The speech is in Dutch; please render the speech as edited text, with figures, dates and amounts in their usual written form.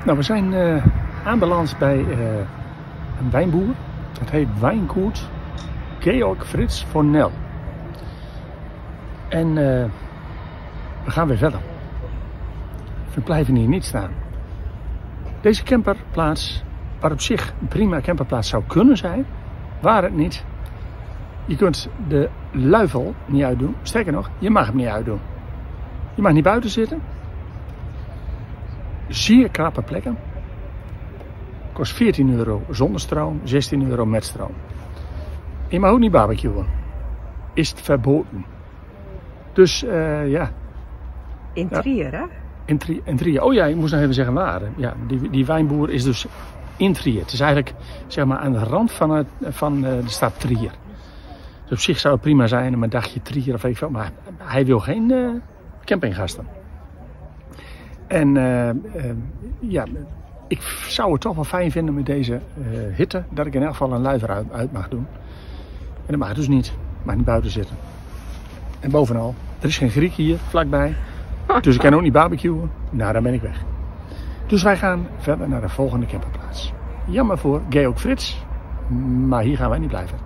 Nou, we zijn aanbeland bij een wijnboer. Dat heet Wijngoed Georg Fritz von Nel. En we gaan weer verder. We blijven hier niet staan. Deze camperplaats, waar op zich een prima camperplaats zou kunnen zijn, waar het niet. Je kunt de luifel niet uitdoen. Sterker nog, je mag hem niet uitdoen. Je mag niet buiten zitten. Zeer krappe plekken. Kost 14 euro zonder stroom, 16 euro met stroom. Je mag ook niet barbecuen. Is het verboden. Dus ja. In Trier, hè? In Trier. Oh ja, ik moest nog even zeggen waar. Ja, die wijnboer is dus in Trier. Het is eigenlijk zeg maar aan de rand van de stad Trier. Dus op zich zou het prima zijn om een dagje Trier of weet ik veel. Maar hij wil geen campinggasten. En ja, ik zou het toch wel fijn vinden met deze hitte. Dat ik in elk geval een luiver uit mag doen. En dat mag dus niet. Mag niet buiten zitten. En bovenal, er is geen Griek hier vlakbij. Dus ik kan ook niet barbecuen. Nou, dan ben ik weg. Dus wij gaan verder naar de volgende camperplaats. Jammer voor Georg Fritz. Maar hier gaan wij niet blijven.